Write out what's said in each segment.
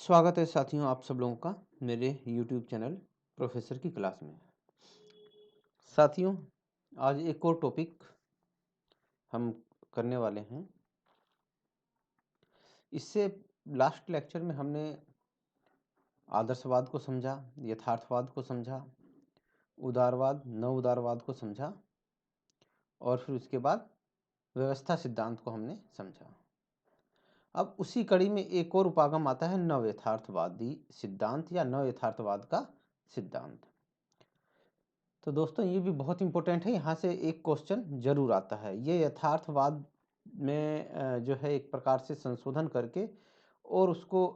स्वागत है साथियों आप सब लोगों का मेरे YouTube चैनल प्रोफेसर की क्लास में। साथियों आज एक और टॉपिक हम करने वाले हैं। इससे लास्ट लेक्चर में हमने आदर्शवाद को समझा, यथार्थवाद को समझा, उदारवाद न उदारवाद को समझा और फिर उसके बाद व्यवस्था सिद्धांत को हमने समझा। अब उसी कड़ी में एक और उपागम आता है नव यथार्थवादी सिद्धांत या नव यथार्थवाद का सिद्धांत। तो दोस्तों ये भी बहुत इंपॉर्टेंट है, यहाँ से एक क्वेश्चन जरूर आता है। ये यथार्थवाद में जो है एक प्रकार से संशोधन करके और उसको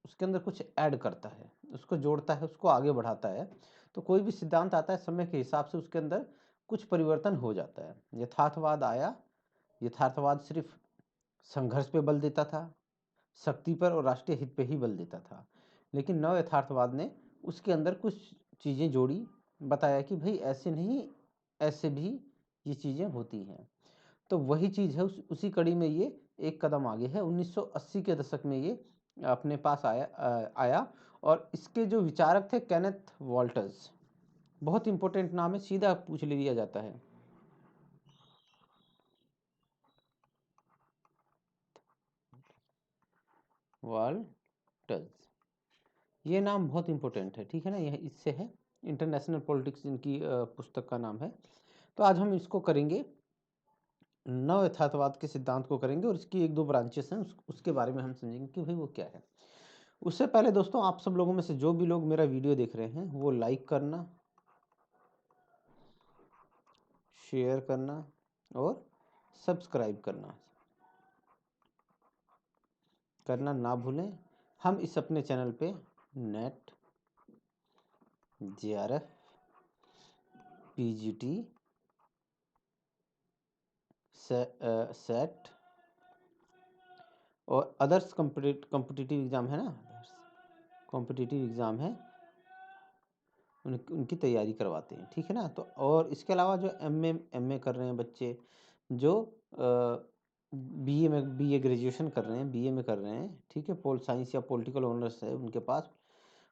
उसके अंदर कुछ ऐड करता है, उसको जोड़ता है, उसको आगे बढ़ाता है। तो कोई भी सिद्धांत आता है समय के हिसाब से उसके अंदर कुछ परिवर्तन हो जाता है। यथार्थवाद आया, यथार्थवाद सिर्फ संघर्ष पे बल देता था, शक्ति पर और राष्ट्रीय हित पे ही बल देता था। लेकिन नव यथार्थवाद ने उसके अंदर कुछ चीज़ें जोड़ी, बताया कि भाई ऐसे नहीं, ऐसे भी ये चीज़ें होती हैं। तो वही चीज़ है, उसी कड़ी में ये एक कदम आगे है। 1980 के दशक में ये अपने पास आया और इसके जो विचारक थे केनेथ वॉल्टर्स। बहुत इंपॉर्टेंट नाम है, सीधा पूछ लिया जाता है। वॉल्टर्स, ये नाम बहुत इंपॉर्टेंट है, ठीक है ना। यह इससे है, इंटरनेशनल पॉलिटिक्स इनकी पुस्तक का नाम है। तो आज हम इसको करेंगे, नव यथार्थवाद के सिद्धांत को करेंगे और इसकी एक दो ब्रांचेस हैं, उसके बारे में हम समझेंगे कि भाई वो क्या है। उससे पहले दोस्तों आप सब लोगों में से जो भी लोग मेरा वीडियो देख रहे हैं वो लाइक करना, शेयर करना और सब्सक्राइब करना ना भूलें। हम इस अपने चैनल पे नेट, जेआरएफ, पीजीटी, सेट और अदर्स कॉम्पिटिटिव एग्ज़ाम है ना, कॉम्पिटिटिव एग्ज़ाम है, उनकी तैयारी करवाते हैं, ठीक है ना। तो और इसके अलावा जो एमए कर रहे हैं बच्चे, जो बीए ग्रेजुएशन कर रहे हैं, बीए में कर रहे हैं, ठीक है, पोल साइंस या पॉलिटिकल ऑनर्स है उनके पास,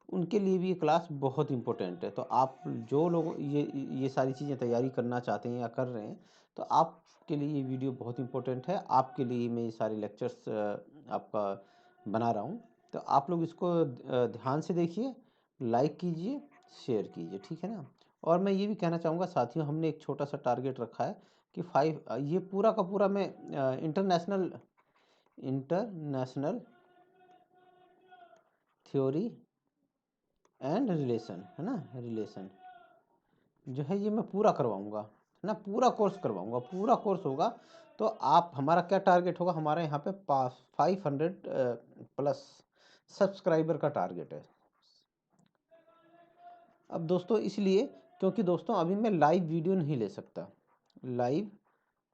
उनके लिए भी ये क्लास बहुत इंपॉर्टेंट है। तो आप जो लोग ये सारी चीज़ें तैयारी करना चाहते हैं या कर रहे हैं, तो आपके लिए ये वीडियो बहुत इंपॉर्टेंट है। आपके लिए मैं ये सारे लेक्चर्स आपका बना रहा हूँ। तो आप लोग इसको ध्यान से देखिए, लाइक कीजिए, शेयर कीजिए, ठीक है ना। और मैं ये भी कहना चाहूँगा साथियों, हमने एक छोटा सा टारगेट रखा है कि 5, ये पूरा का पूरा मैं इंटरनेशनल थ्योरी एंड रिलेशन, है ना, रिलेशन जो है ये मैं पूरा करवाऊंगा, है ना, पूरा कोर्स करवाऊंगा, पूरा कोर्स होगा। तो आप, हमारा क्या टारगेट होगा, हमारे यहाँ पे 500 प्लस सब्सक्राइबर का टारगेट है। अब दोस्तों इसलिए, क्योंकि दोस्तों अभी मैं लाइव वीडियो नहीं ले सकता, लाइव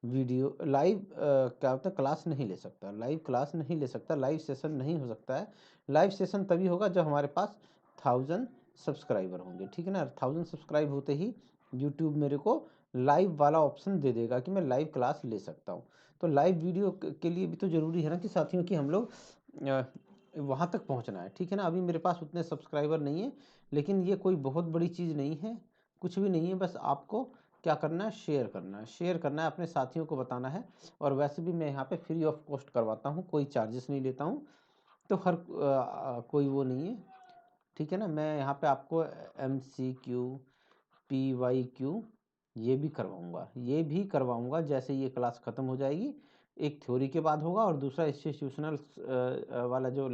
क्या होता है, क्लास नहीं ले सकता, लाइव क्लास नहीं ले सकता, लाइव सेशन नहीं हो सकता है। लाइव सेशन तभी होगा जब हमारे पास 1000 सब्सक्राइबर होंगे, ठीक है ना। 1000 सब्सक्राइब होते ही यूट्यूब मेरे को लाइव वाला ऑप्शन दे देगा कि मैं लाइव क्लास ले सकता हूँ। तो लाइव वीडियो के लिए भी तो ज़रूरी है ना कि साथियों कि हम लोग वहाँ तक पहुँचना है, ठीक है ना। अभी मेरे पास उतने सब्सक्राइबर नहीं है, लेकिन ये कोई बहुत बड़ी चीज़ नहीं है, कुछ भी नहीं है। बस आपको क्या करना है, शेयर करना है, शेयर करना है, अपने साथियों को बताना है। और वैसे भी मैं यहाँ पे फ्री ऑफ कॉस्ट करवाता हूँ, कोई चार्जेस नहीं लेता हूँ। तो हर कोई वो नहीं है, ठीक है ना। मैं यहाँ पे आपको MCQ, PYQ ये भी करवाऊँगा, जैसे ये क्लास ख़त्म हो जाएगी। एक थ्योरी के बाद होगा और दूसरा इंस्टीट्यूशनल वाला जो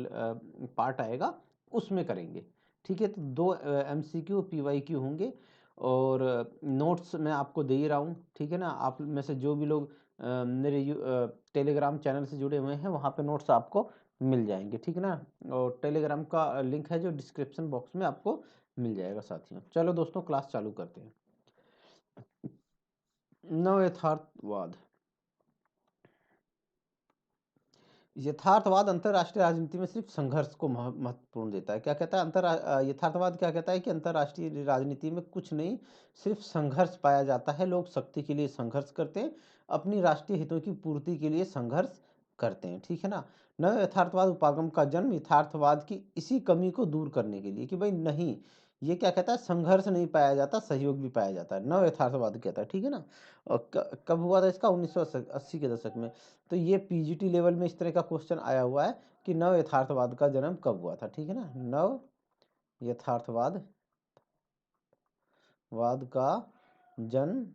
पार्ट आएगा उसमें करेंगे, ठीक है। तो 2 MCQ PYQ होंगे और नोट्स मैं आपको दे ही रहा हूँ, ठीक है ना। आप में से जो भी लोग मेरे टेलीग्राम चैनल से जुड़े हुए हैं वहाँ पे नोट्स आपको मिल जाएंगे, ठीक है ना। और टेलीग्राम का लिंक है जो डिस्क्रिप्शन बॉक्स में आपको मिल जाएगा साथियों। चलो दोस्तों क्लास चालू करते हैं। नव यथार्थवाद, यथार्थवाद अंतरराष्ट्रीय राजनीति में सिर्फ संघर्ष को महत्वपूर्ण देता है। क्या कहता है यथार्थवाद क्या कहता है कि अंतरराष्ट्रीय राजनीति में कुछ नहीं, सिर्फ संघर्ष पाया जाता है। लोग शक्ति के लिए संघर्ष करते हैं, अपनी राष्ट्रीय हितों की पूर्ति के लिए संघर्ष करते हैं, ठीक है ना। नव यथार्थवाद उपागम का जन्म यथार्थवाद की इसी कमी को दूर करने के लिए कि भाई नहीं, ये क्या कहता है, संघर्ष नहीं पाया जाता, सहयोग भी पाया जाता है, नव यथार्थवाद कहता है, ठीक है ना। और कब हुआ था इसका, 1980 के दशक में। तो ये पीजीटी लेवल में इस तरह का क्वेश्चन आया हुआ है कि नव यथार्थवाद का जन्म कब हुआ था, ठीक है ना। नव यथार्थवाद का जन्म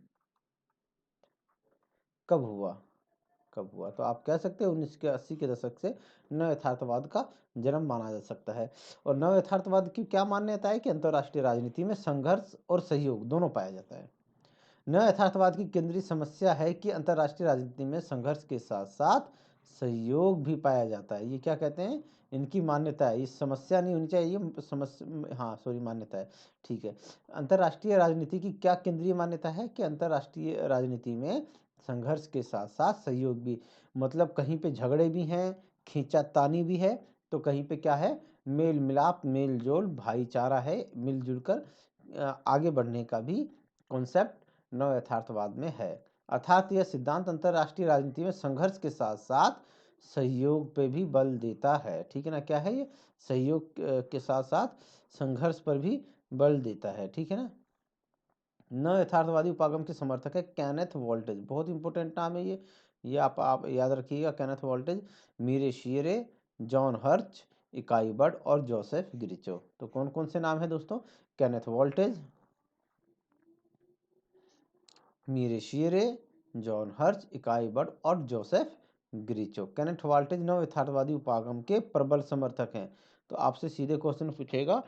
कब हुआ, तो आप कह सकते हैं 1980 के दशक से नव यथार्थवाद का जन्म माना जा सकता है। और नव यथार्थवाद की क्या मान्यता है कि अंतर्राष्ट्रीय राजनीति में संघर्ष और सहयोग दोनों पाया जाता है। नव यथार्थवाद की केंद्रीय समस्या है कि अंतर्राष्ट्रीय राजनीति में संघर्ष के साथ साथ सहयोग भी पाया जाता है। ये क्या कहते हैं, इनकी मान्यता है, ये समस्या नहीं होनी चाहिए, ये समस्या, हाँ सॉरी, मान्यता है, ठीक है। अंतर्राष्ट्रीय राजनीति की क्या केंद्रीय मान्यता है कि अंतर्राष्ट्रीय राजनीति में संघर्ष के साथ साथ सहयोग भी, मतलब कहीं पे झगड़े भी हैं, खींचातानी भी है, तो कहीं पे क्या है, मेल मिलाप, मेल जोल, भाईचारा है, मिलजुल कर आगे बढ़ने का भी कॉन्सेप्ट नव यथार्थवाद में है। अर्थात यह सिद्धांत अंतर्राष्ट्रीय राजनीति में संघर्ष के साथ साथ सहयोग पे भी बल देता है, ठीक है ना। क्या है ये, सहयोग के साथ साथ संघर्ष पर भी बल देता है, ठीक है ना। नव यथार्थवादी उपागम के समर्थक है केनेथ वोल्टेज, बहुत इंपॉर्टेंट नाम है ये आप याद रखिएगा, केनेथ वोल्टेज, मीरे शियरे, जॉन हर्च, इकाई बर्ड और जोसेफ ग्रिचो। तो कौन कौन से नाम है दोस्तों, केनेथ वोल्टेज, मीरे शियरे, जॉन हर्च, इकाई बर्ड और जोसेफ ग्रिचो। केनेथ वोल्टेज नव यथार्थवादी उपागम के प्रबल समर्थक हैं। तो आपसे सीधे क्वेश्चन पूछेगा,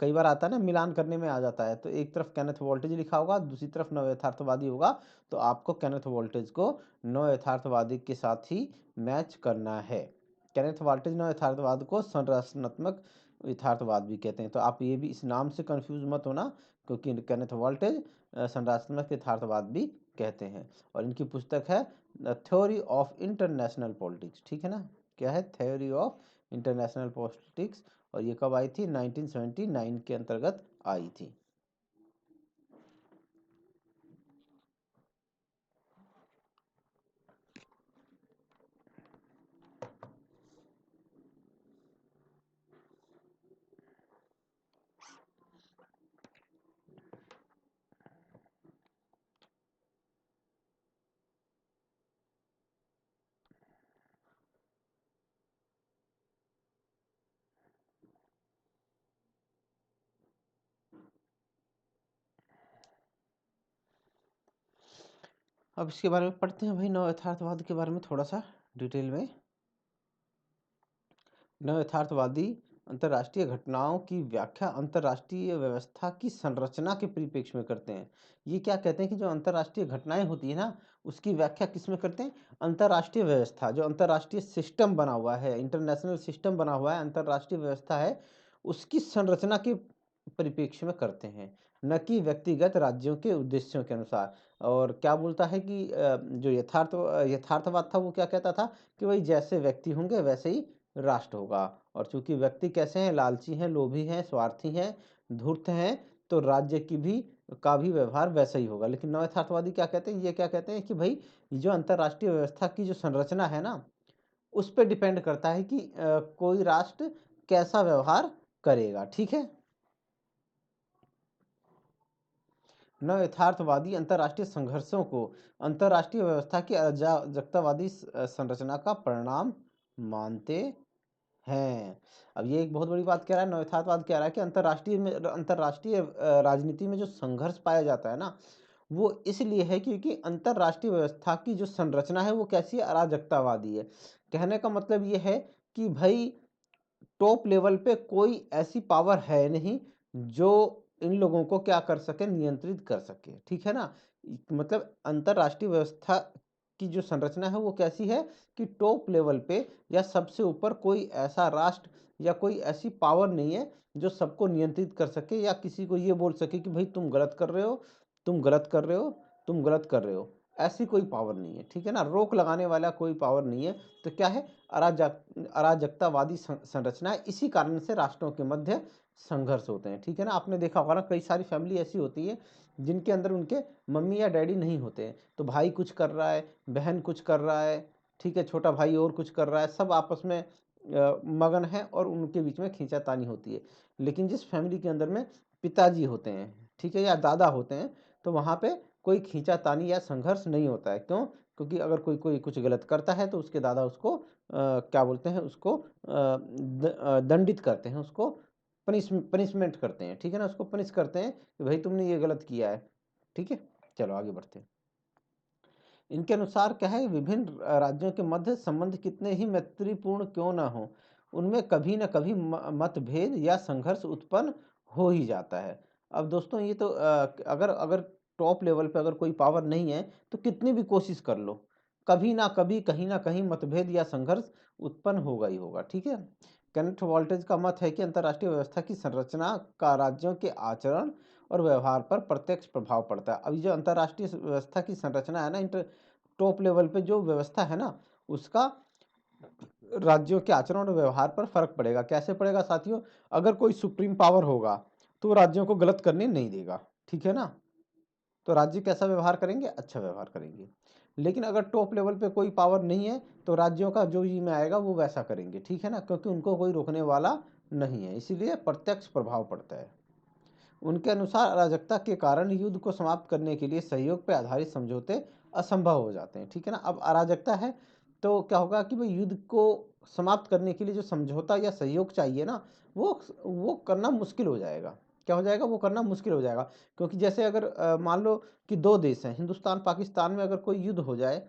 कई बार आता है ना, मिलान करने में आ जाता है, तो एक तरफ केनेथ वोल्टेज लिखा होगा, दूसरी तरफ नव यथार्थवादी होगा, तो आपको केनेथ वोल्टेज को नव यथार्थवादी के साथ ही मैच करना है। केनेथ वोल्टेज नव यथार्थवाद को संरचनात्मक यथार्थवाद भी कहते हैं, तो आप ये भी इस नाम से कंफ्यूज मत होना, क्योंकि केनेथ वोल्टेज संरचनात्मक यथार्थवाद भी कहते हैं। और इनकी पुस्तक है थ्योरी ऑफ इंटरनेशनल पॉलिटिक्स, ठीक है ना। क्या है, थ्योरी ऑफ इंटरनेशनल पॉलिटिक्स, और ये कब आई थी, 1979 के अंतर्गत आई थी। अब इसके बारे में पढ़ते हैं भाई, नव यथार्थवाद के बारे में थोड़ा सा डिटेल में। नव यथार्थवादी अंतर्राष्ट्रीय घटनाओं की व्याख्या अंतर्राष्ट्रीय व्यवस्था की संरचना के परिप्रेक्ष्य में करते हैं। ये क्या कहते हैं कि जो अंतर्राष्ट्रीय घटनाएं होती है ना, उसकी व्याख्या किस में करते हैं, अंतर्राष्ट्रीय व्यवस्था, जो अंतर्राष्ट्रीय सिस्टम बना हुआ है, इंटरनेशनल सिस्टम बना हुआ है, अंतर्राष्ट्रीय व्यवस्था है, उसकी संरचना के परिप्रेक्ष्य में करते हैं, न कि व्यक्तिगत राज्यों के उद्देश्यों के अनुसार। और क्या बोलता है कि जो यथार्थवाद था वो क्या कहता था कि भाई जैसे व्यक्ति होंगे वैसे ही राष्ट्र होगा, और चूंकि व्यक्ति कैसे हैं, लालची हैं, लोभी हैं, स्वार्थी हैं, धूर्त हैं, तो राज्य की भी का भी व्यवहार वैसा ही होगा। लेकिन नव यथार्थवादी क्या कहते हैं, ये क्या कहते हैं कि भाई जो अंतर्राष्ट्रीय व्यवस्था की जो संरचना है ना, उस पर डिपेंड करता है कि कोई राष्ट्र कैसा व्यवहार करेगा, ठीक है। नव यथार्थवादी अंतर्राष्ट्रीय संघर्षों को अंतर्राष्ट्रीय व्यवस्था की अराजकतावादी संरचना का परिणाम मानते हैं। अब ये एक बहुत बड़ी बात कह रहा है, नव यथार्थवाद कह रहा है कि अंतर्राष्ट्रीय राजनीति में जो संघर्ष पाया जाता है ना, वो इसलिए है क्योंकि अंतर्राष्ट्रीय व्यवस्था की जो संरचना है वो कैसी है, अराजकतावादी है। कहने का मतलब ये है कि भाई टॉप लेवल पे कोई ऐसी पावर है नहीं जो इन लोगों को क्या कर सके, नियंत्रित कर सके, ठीक है ना। मतलब अंतरराष्ट्रीय व्यवस्था की जो संरचना है वो कैसी है कि टॉप लेवल पे या सबसे ऊपर कोई ऐसा राष्ट्र या कोई ऐसी पावर नहीं है जो सबको नियंत्रित कर सके या किसी को ये बोल सके कि भाई तुम गलत कर रहे हो, तुम गलत कर रहे हो, तुम गलत कर रहे हो। ऐसी कोई पावर नहीं है, ठीक है ना, रोक लगाने वाला कोई पावर नहीं है। तो क्या है, अराजकतावादी संरचना है, इसी कारण से राष्ट्रों के मध्य संघर्ष होते हैं, ठीक है ना। आपने देखा होगा ना, कई सारी फैमिली ऐसी होती है जिनके अंदर उनके मम्मी या डैडी नहीं होते हैं, तो भाई कुछ कर रहा है, बहन कुछ कर रहा है, ठीक है, छोटा भाई और कुछ कर रहा है, सब आपस में मगन है और उनके बीच में खींचातानी होती है। लेकिन जिस फैमिली के अंदर में पिताजी होते हैं, ठीक है, या दादा होते हैं, तो वहाँ पे कोई खींचातानी या संघर्ष नहीं होता है। क्यों? क्योंकि अगर कोई कोई कुछ गलत करता है तो उसके दादा उसको क्या बोलते हैं, उसको दंडित करते हैं, उसको पनिशमेंट करते हैं, ठीक है ना, उसको पनिश करते हैं कि भाई तुमने ये गलत किया है। ठीक है, चलो आगे बढ़ते हैं। इनके अनुसार क्या है, विभिन्न राज्यों के मध्य संबंध कितने ही मैत्रीपूर्ण क्यों ना हो, उनमें कभी ना कभी मतभेद या संघर्ष उत्पन्न हो ही जाता है। अब दोस्तों ये तो अगर अगर टॉप लेवल पे अगर कोई पावर नहीं है तो कितनी भी कोशिश कर लो, कभी ना कभी कहीं ना कहीं मतभेद या संघर्ष उत्पन्न होगा ही होगा। ठीक है, केनेथ वोल्टेज का मत है कि अंतर्राष्ट्रीय व्यवस्था की संरचना का राज्यों के आचरण और व्यवहार पर प्रत्यक्ष प्रभाव पड़ता है। अभी जो अंतर्राष्ट्रीय व्यवस्था की संरचना है ना, टॉप लेवल पे जो व्यवस्था है ना, उसका राज्यों के आचरण और व्यवहार पर फर्क पड़ेगा। कैसे पड़ेगा साथियों? अगर कोई सुप्रीम पावर होगा तो वो राज्यों को गलत करने नहीं देगा, ठीक है ना, तो राज्य कैसा व्यवहार करेंगे? अच्छा व्यवहार करेंगे। लेकिन अगर टॉप लेवल पे कोई पावर नहीं है तो राज्यों का जो जी में आएगा वो वैसा करेंगे, ठीक है ना, क्योंकि उनको कोई रोकने वाला नहीं है, इसीलिए प्रत्यक्ष प्रभाव पड़ता है। उनके अनुसार अराजकता के कारण युद्ध को समाप्त करने के लिए सहयोग पर आधारित समझौते असंभव हो जाते हैं। ठीक है ना, अब अराजकता है तो क्या होगा कि भाई युद्ध को समाप्त करने के लिए जो समझौता या सहयोग चाहिए ना, वो करना मुश्किल हो जाएगा। क्या हो जाएगा? वो करना मुश्किल हो जाएगा, क्योंकि जैसे अगर मान लो कि दो देश हैं, हिंदुस्तान पाकिस्तान में अगर कोई युद्ध हो जाए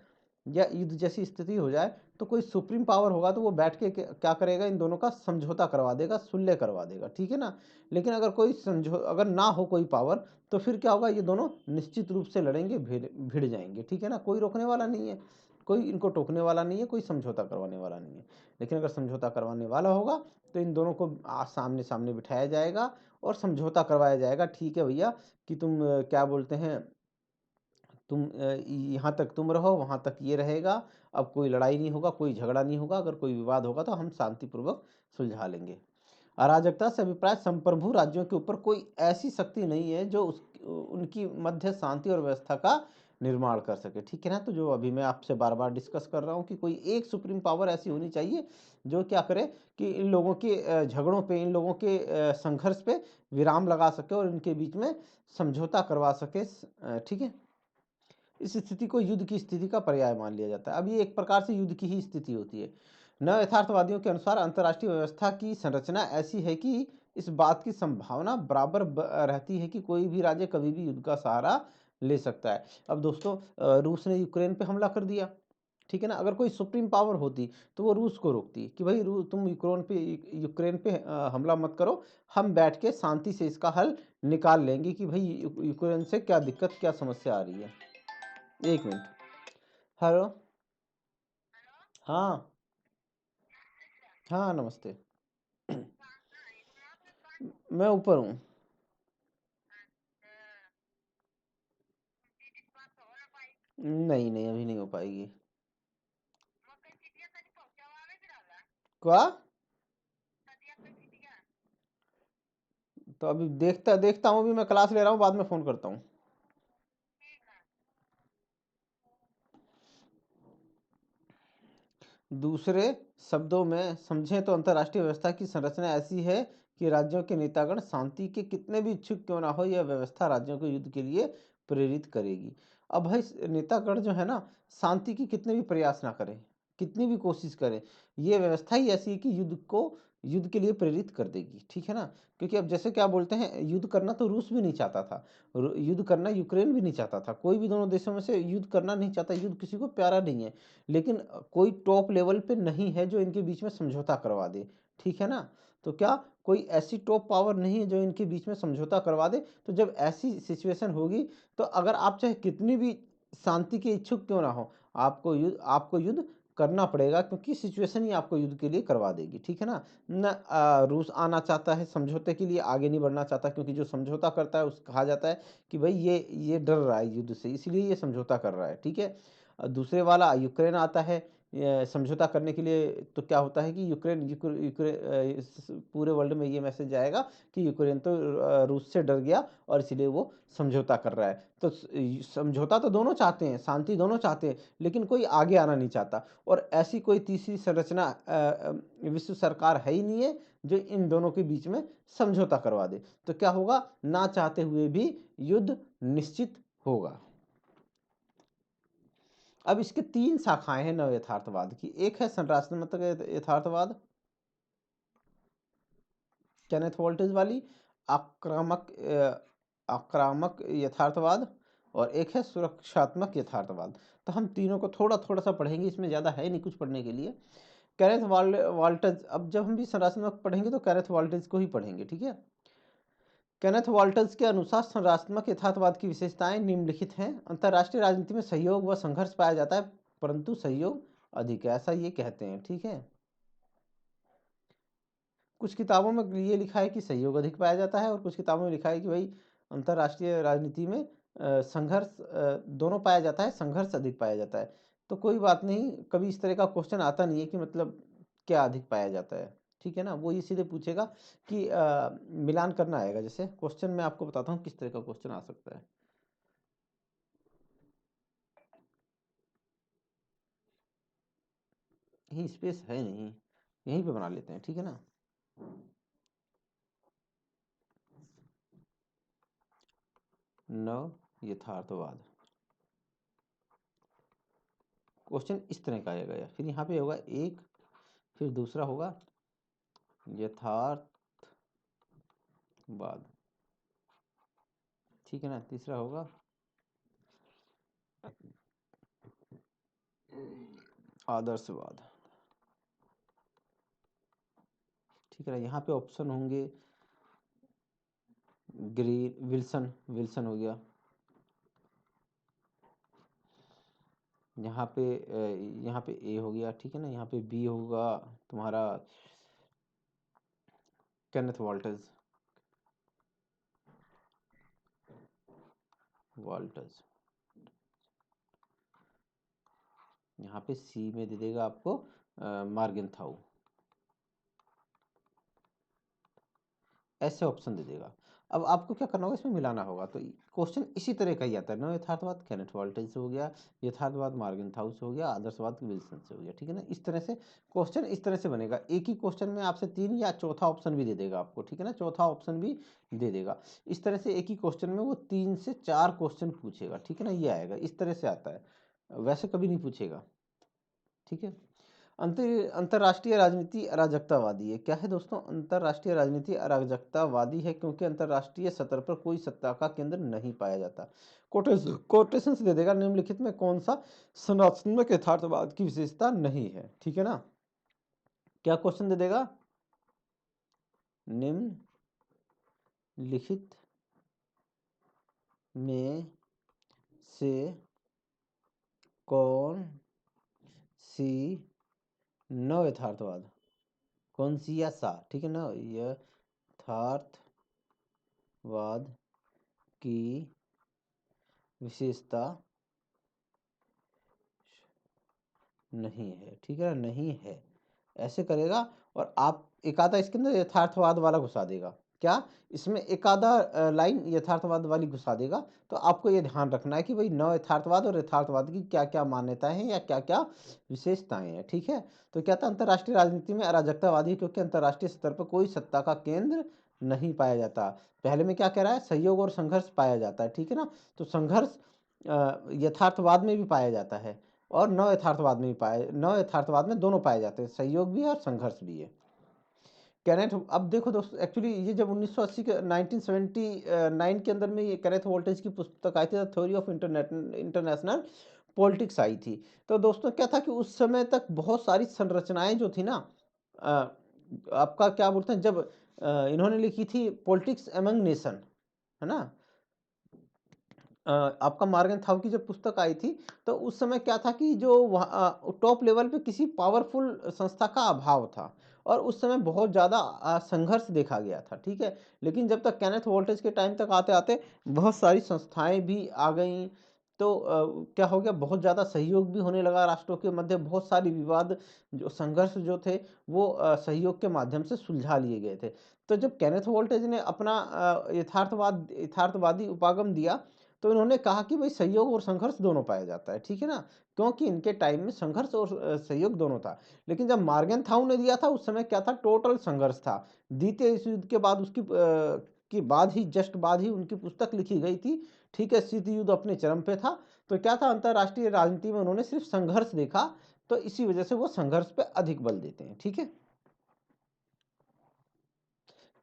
या युद्ध जैसी स्थिति हो जाए तो कोई सुप्रीम पावर होगा तो वो बैठ के क्या करेगा, इन दोनों का समझौता करवा देगा, सुलह करवा देगा, ठीक है ना। लेकिन अगर कोई अगर ना हो कोई पावर तो फिर क्या होगा, ये दोनों निश्चित रूप से लड़ेंगे, भिड़ जाएंगे, ठीक है ना, कोई रोकने वाला नहीं है, कोई इनको टोकने वाला नहीं है, कोई समझौता करवाने वाला नहीं है। लेकिन अगर समझौता करवाने वाला होगा तो इन दोनों को सामने सामने बिठाया जाएगा और समझौता करवाया जाएगा। ठीक है भैया कि तुम क्या बोलते हैं, तुम यहाँ तक तुम रहो, वहाँ तक ये रहेगा, अब कोई लड़ाई नहीं होगा, कोई झगड़ा नहीं होगा, अगर कोई विवाद होगा तो हम शांतिपूर्वक सुलझा लेंगे। अराजकता से अभिप्राय संप्रभु राज्यों के ऊपर कोई ऐसी शक्ति नहीं है जो उनकी मध्य शांति और व्यवस्था का निर्माण कर सके, ठीक है ना। तो जो अभी मैं आपसे बार बार डिस्कस कर रहा हूँ कि कोई एक सुप्रीम पावर ऐसी होनी चाहिए जो क्या करे कि इन लोगों के झगड़ों पे, इन लोगों के संघर्ष पे विराम लगा सके और इनके बीच में समझौता करवा सके, ठीक है। इस स्थिति को युद्ध की स्थिति का पर्याय मान लिया जाता है। अब ये एक प्रकार से युद्ध की ही स्थिति होती है। नव यथार्थवादियों के अनुसार अंतर्राष्ट्रीय व्यवस्था की संरचना ऐसी है कि इस बात की संभावना बराबर रहती है कि कोई भी राज्य कभी भी युद्ध का सहारा ले सकता है। अब दोस्तों रूस ने यूक्रेन पे हमला कर दिया, ठीक है ना, अगर कोई सुप्रीम पावर होती तो वो रूस को रोकती कि भाई तुम यूक्रेन पे हमला मत करो, हम बैठ के शांति से इसका हल निकाल लेंगे कि भाई यूक्रेन से क्या दिक्कत, क्या समस्या आ रही है। एक मिनट। हेलो। हाँ। हाँ नमस्ते। मैं ऊपर हूँ। नहीं नहीं, अभी नहीं हो पाएगी। क्या? तो अभी देखता देखता हूँ, अभी मैं क्लास ले रहा हूँ, बाद में फ़ोन करता हूँ। दूसरे शब्दों में समझें तो अंतर्राष्ट्रीय व्यवस्था की संरचना ऐसी है कि राज्यों के नेतागण शांति के कितने भी इच्छुक क्यों ना हो, यह व्यवस्था राज्यों को युद्ध के लिए प्रेरित करेगी। अब भाई नेतागण जो है ना, शांति की कितने भी प्रयास ना करें, कितनी भी कोशिश करें, ये व्यवस्था ही ऐसी है कि युद्ध के लिए प्रेरित कर देगी, ठीक है ना। क्योंकि अब जैसे क्या बोलते हैं, युद्ध करना तो रूस भी नहीं चाहता था, युद्ध करना यूक्रेन भी नहीं चाहता था, कोई भी दोनों देशों में से युद्ध करना नहीं चाहता, युद्ध किसी को प्यारा नहीं है। लेकिन कोई टॉप लेवल पे नहीं है जो इनके बीच में समझौता करवा दे, ठीक है ना। तो क्या कोई ऐसी टॉप पावर नहीं है जो इनके बीच में समझौता करवा दे? तो जब ऐसी सिचुएशन होगी तो अगर आप चाहे कितनी भी शांति के इच्छुक क्यों ना हो, आपको युद्ध करना पड़ेगा, क्योंकि सिचुएशन ही आपको युद्ध के लिए करवा देगी, ठीक है ना। न रूस आना चाहता है समझौते के लिए, आगे नहीं बढ़ना चाहता, क्योंकि जो समझौता करता है उस कहा जाता है कि भाई ये डर रहा है युद्ध से, इसलिए ये समझौता कर रहा है, ठीक है। दूसरे वाला यूक्रेन आता है, समझौता करने के लिए, तो क्या होता है कि पूरे वर्ल्ड में ये मैसेज जाएगा कि यूक्रेन तो रूस से डर गया और इसलिए वो समझौता कर रहा है। तो समझौता तो दोनों चाहते हैं, शांति दोनों चाहते हैं, लेकिन कोई आगे आना नहीं चाहता। और ऐसी कोई तीसरी संरचना विश्व सरकार है ही नहीं है जो इन दोनों के बीच में समझौता करवा दे। तो क्या होगा, ना चाहते हुए भी युद्ध निश्चित होगा। अब इसके 3 शाखाएं हैं नव यथार्थवाद की। एक है संरचनात्मक यथार्थवाद, केनेथ वोल्टेज वाली, आक्रामक यथार्थवाद, और एक है सुरक्षात्मक यथार्थवाद। तो हम तीनों को थोड़ा थोड़ा सा पढ़ेंगे, इसमें ज़्यादा है नहीं कुछ पढ़ने के लिए। केनेथ वोल्टेज, अब जब हम भी संरचनात्मक पढ़ेंगे तो केनेथ वोल्टेज को ही पढ़ेंगे, ठीक है। केनेथ वोल्टेज के अनुसार संरचनात्मक यथार्थवाद की विशेषताएं निम्नलिखित हैं। अंतरराष्ट्रीय राजनीति में सहयोग व संघर्ष पाया जाता है, परंतु सहयोग अधिक है, ऐसा ये कहते हैं, ठीक है। कुछ किताबों में ये लिखा है कि सहयोग अधिक पाया जाता है, और कुछ किताबों में लिखा है कि भाई अंतरराष्ट्रीय राजनीति में संघर्ष दोनों पाया जाता है, संघर्ष अधिक पाया जाता है। तो कोई बात नहीं, कभी इस तरह का क्वेश्चन आता नहीं है कि मतलब क्या अधिक पाया जाता है, ठीक है ना। वो ये सीधे पूछेगा कि मिलान करना आएगा। जैसे क्वेश्चन मैं आपको बताता हूँ किस तरह का क्वेश्चन आ सकता है। यही स्पेस है नहीं, यहीं पे बना लेते हैं, ठीक है ना। नव यथार्थवाद क्वेश्चन इस तरह का आएगा, या फिर यहाँ पे होगा एक, फिर दूसरा होगा यथार्थवाद, ठीक है ना। तीसरा होगा आदर्शवाद, ठीक है ना। यहाँ पे ऑप्शन होंगे ग्रीन, विल्सन हो गया। यहाँ पे ए हो गया, ठीक है ना। यहाँ पे बी होगा तुम्हारा केनेथ वोल्टेज, यहाँ पे सी में दे देगा आपको मार्गेंथाउ, ऐसे ऑप्शन दे देगा। अब आपको क्या करना होगा, इसमें मिलाना होगा। तो क्वेश्चन इसी तरह का ही आता है। नव यथार्थवाद केनेथ वोल्टेज से हो गया, यथार्थवाद मार्गेंथाउ से हो गया, आदर्शवाद विल्सन से हो गया, ठीक है ना। इस तरह से क्वेश्चन इस तरह से बनेगा। एक ही क्वेश्चन में आपसे 3 या चौथा ऑप्शन भी दे देगा आपको, ठीक है ना, चौथा ऑप्शन भी दे देगा। इस तरह से एक ही क्वेश्चन में वो 3 से 4 क्वेश्चन पूछेगा, ठीक है ना। ये आएगा, इस तरह से आता है, वैसे कभी नहीं पूछेगा, ठीक है। अंतरराष्ट्रीय राजनीति अराजकतावादी है। क्या है दोस्तों, अंतरराष्ट्रीय राजनीति अराजकतावादी है क्योंकि अंतरराष्ट्रीय स्तर पर कोई सत्ता का केंद्र नहीं पाया जाता। कोटेशन से दे देगा, निम्नलिखित में कौन सा संरचनात्मक यथार्थवाद की विशेषता नहीं है, ठीक है ना। क्या क्वेश्चन दे देगा, निम्नलिखित में से कौन सी नव यथार्थवाद, कौन सी या सा, ठीक है ना, यथार्थवाद की विशेषता नहीं है, ठीक है ना, नहीं है, ऐसे करेगा। और आप एक आधा इसके अंदर यथार्थवाद वाला घुसा देगा। क्या, इसमें एक आधा लाइन यथार्थवाद वाली घुसा देगा। तो आपको ये ध्यान रखना है कि भाई नव यथार्थवाद और यथार्थवाद की क्या क्या मान्यताएं हैं या क्या क्या विशेषताएं हैं, ठीक है। तो क्या था, अंतरराष्ट्रीय राजनीति में अराजकतावादी है क्योंकि अंतरराष्ट्रीय स्तर पर कोई सत्ता का केंद्र नहीं पाया जाता। पहले में क्या कह रहा है, सहयोग और संघर्ष पाया जाता है, ठीक है ना। तो संघर्ष यथार्थवाद में भी पाया जाता है और नव यथार्थवाद में भी नव यथार्थवाद में दोनों पाए जाते हैं, सहयोग भी है और संघर्ष भी है। कैनेथ, अब देखो दोस्तों, एक्चुअली ये जब 1980 के 1979 के अंदर में ये कैनेथ वोल्टेज की पुस्तक आई थी, the theory of international politics I थी। तो दोस्तों क्या था कि उस समय तक बहुत सारी संरचनाएं जो थी ना, आपका क्या बोलते हैं, जब इन्होंने लिखी थी पॉलिटिक्स एमंग नेशन, है ना, आपका मार्गेंथाउ की जब पुस्तक आई थी, तो उस समय क्या था कि जो टॉप लेवल पे किसी पावरफुल संस्था का अभाव था और उस समय बहुत ज़्यादा संघर्ष देखा गया था, ठीक है। लेकिन जब तक केनेथ वोल्टेज के टाइम तक आते आते बहुत सारी संस्थाएं भी आ गई, तो क्या हो गया, बहुत ज़्यादा सहयोग भी होने लगा राष्ट्रों के मध्य, बहुत सारी विवाद जो संघर्ष जो थे वो सहयोग के माध्यम से सुलझा लिए गए थे। तो जब केनेथ वोल्टेज ने अपना यथार्थवादी उपागम दिया, तो इन्होंने कहा कि भाई सहयोग और संघर्ष दोनों पाया जाता है, ठीक है ना? क्योंकि इनके टाइम में संघर्ष और सहयोग दोनों था। लेकिन जब मॉर्गनथाउ ने दिया था उस समय क्या था, टोटल संघर्ष था। द्वितीय विश्व युद्ध के बाद के बाद ही, जस्ट बाद ही उनकी पुस्तक लिखी गई थी, ठीक है? शीत युद्ध अपने चरम पे था, तो क्या था, अंतरराष्ट्रीय राजनीति में उन्होंने सिर्फ संघर्ष देखा, तो इसी वजह से वो संघर्ष पे अधिक बल देते हैं, ठीक है?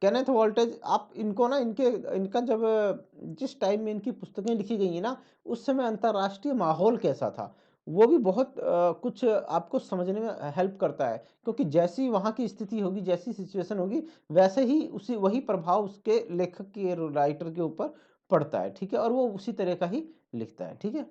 केनेथ वोल्टेज, आप इनको ना, इनका जब जिस टाइम में इनकी पुस्तकें लिखी गई हैं ना, उस समय अंतरराष्ट्रीय माहौल कैसा था, वो भी बहुत कुछ आपको समझने में हेल्प करता है, क्योंकि जैसी वहाँ की स्थिति होगी, जैसी सिचुएशन होगी, वैसे ही उसी वही प्रभाव उसके लेखक के, राइटर के ऊपर पड़ता है, ठीक है? और वो उसी तरह का ही लिखता है, ठीक है?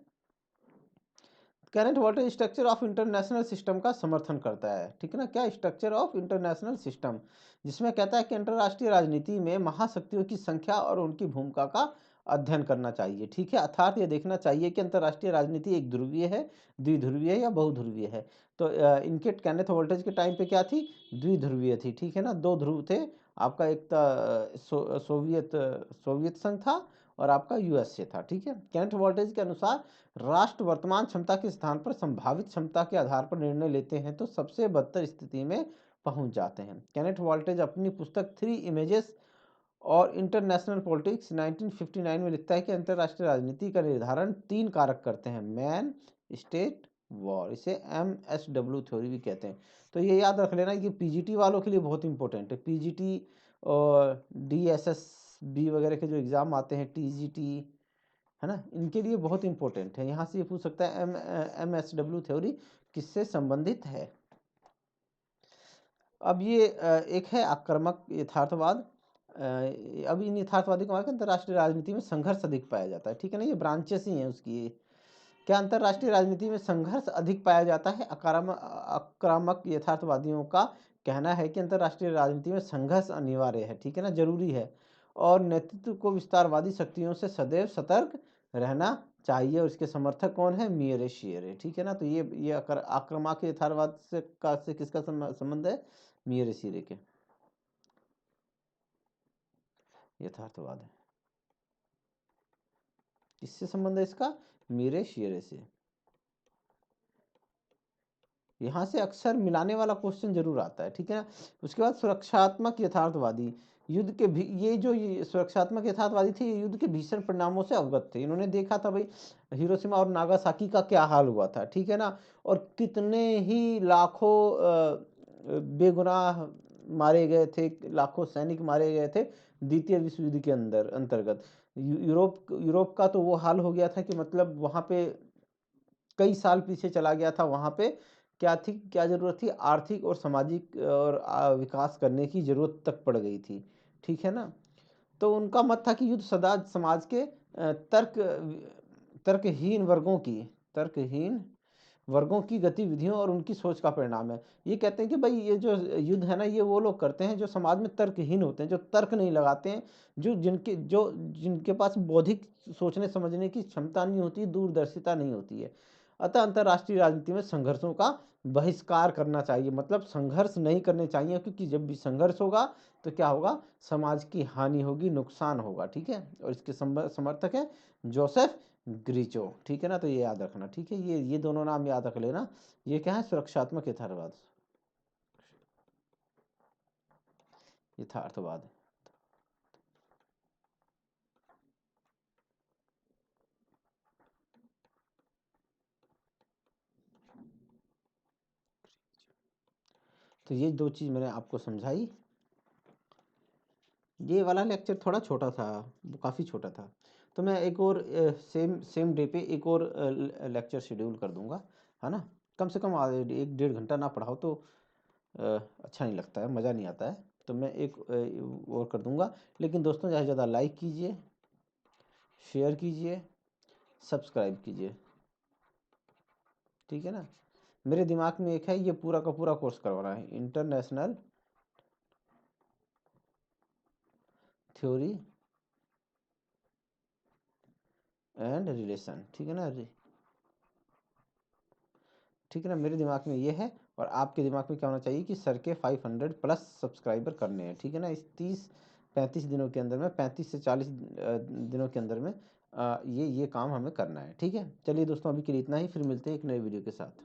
Current water structure of international system का समर्थन करता है, ठीक है ना? क्या स्ट्रक्चर ऑफ इंटरनेशनल सिस्टम, जिसमें कहता है कि अंतरराष्ट्रीय राजनीति में महाशक्तियों की संख्या और उनकी भूमिका का अध्ययन करना चाहिए, ठीक है? अर्थात ये देखना चाहिए कि अंतरराष्ट्रीय राजनीति एक ध्रुवीय है, द्विध्रुवीय या बहुध्रुवीय है। तो इनके केनेथ वोल्टेज के टाइम पे क्या थी, द्विध्रुवीय थी, ठीक है ना? दो ध्रुव थे, आपका एक सोवियत संघ था और आपका यूएसए था, ठीक है? केनेथ वोल्टेज के अनुसार राष्ट्र वर्तमान क्षमता के स्थान पर संभावित क्षमता के आधार पर निर्णय लेते हैं तो सबसे बदतर स्थिति में पहुंच जाते हैं। केनेथ वोल्टेज अपनी पुस्तक थ्री इमेजेस और इंटरनेशनल पॉलिटिक्स 1959 में लिखता है कि अंतरराष्ट्रीय राजनीति का निर्धारण तीन कारक करते हैं, मैन, स्टेट, वॉर। इसे MSW थ्योरी भी कहते हैं। तो ये याद रख लेना कि पीजीटी वालों के लिए बहुत इंपॉर्टेंट है। पीजीटी और DSSB वगैरह के जो एग्जाम आते हैं, टीजीटी, है ना, इनके लिए बहुत इंपॉर्टेंट है। यहाँ से ये पूछ सकता है MSW थ्योरी किससे संबंधित है। अब ये एक है आक्रामक यथार्थवाद। अब इन यथार्थवादी को अंतरराष्ट्रीय राजनीति में संघर्ष अधिक पाया जाता है, ठीक है ना? ये ब्रांचेस ही हैं उसकी। क्या अंतरराष्ट्रीय राजनीति में संघर्ष अधिक पाया जाता है? आक्रामक यथार्थवादियों का कहना है कि अंतरराष्ट्रीय राजनीति में संघर्ष अनिवार्य है, ठीक है ना, जरूरी है, और नेतृत्व को विस्तारवादी शक्तियों से सदैव सतर्क रहना चाहिए। और इसके समर्थक कौन है? मियरे शियरे, ठीक है ना? तो ये आक्रामक यथार्थवाद से किसका संबंध है? मियरे शियरे के यथार्थवाद है। किससे संबंध है इसका? मियरे शियरे से। यहाँ से अक्सर मिलाने वाला क्वेश्चन जरूर आता है, ठीक है ना? उसके बाद सुरक्षात्मक यथार्थवादी, युद्ध के भी ये जो सुरक्षात्मक यथार्थवादी थे, ये युद्ध के भीषण परिणामों से अवगत थे। इन्होंने देखा था भाई हिरोशिमा और नागासाकी का क्या हाल हुआ था, ठीक है ना? और कितने ही लाखों बेगुनाह मारे गए थे, लाखों सैनिक मारे गए थे द्वितीय विश्व युद्ध के अंतर्गत। यूरोप का तो वो हाल हो गया था कि मतलब वहां पे कई साल पीछे चला गया था। वहां पे क्या जरूरत थी, आर्थिक और सामाजिक और विकास करने की जरूरत तक पड़ गई थी, ठीक है ना? तो उनका मत था कि युद्ध सदा समाज के तर्कहीन वर्गों की गतिविधियों और उनकी सोच का परिणाम है। ये कहते हैं कि भाई ये जो युद्ध है ना, ये वो लोग करते हैं जो समाज में तर्कहीन होते हैं, जो तर्क नहीं लगाते हैं, जिनके पास बौद्धिक सोचने समझने की क्षमता नहीं होती, दूरदर्शिता नहीं होती है। अतः अंतरराष्ट्रीय राजनीति में संघर्षों का बहिष्कार करना चाहिए, मतलब संघर्ष नहीं करने चाहिए, क्योंकि जब भी संघर्ष होगा तो क्या होगा, समाज की हानि होगी, नुकसान होगा, ठीक है? और इसके समर्थक है जोसेफ ग्रीचो, ठीक है ना? तो ये याद रखना, ठीक है? ये दोनों नाम याद रख लेना। ये क्या है? सुरक्षात्मक यथार्थवाद, यथार्थवाद। तो ये दो चीज मैंने आपको समझाई। ये वाला लेक्चर थोड़ा छोटा था, वो काफ़ी छोटा था, तो मैं एक और सेम डे पे एक और लेक्चर शेड्यूल कर दूंगा, है ना? कम से कम एक डेढ़ घंटा ना पढ़ाओ तो अच्छा नहीं लगता है, मज़ा नहीं आता है। तो मैं एक और कर दूंगा। लेकिन दोस्तों ज़्यादा से ज़्यादा लाइक कीजिए, शेयर कीजिए, सब्सक्राइब कीजिए, ठीक है ना? मेरे दिमाग में एक है, ये पूरा का पूरा कोर्स करवाना है, इंटरनेशनल थ्योरी एंड रिलेशन, ठीक है ना। ठीक है ना, मेरे दिमाग में ये है, और आपके दिमाग में क्या होना चाहिए कि सर के 500 प्लस सब्सक्राइबर करने हैं, ठीक है ना। इस 30-35 दिनों के अंदर में, 35 से 40 दिनों के अंदर में ये काम हमें करना है, ठीक है। चलिए दोस्तों, अभी के लिए इतना ही, फिर मिलते हैं एक नए वीडियो के साथ।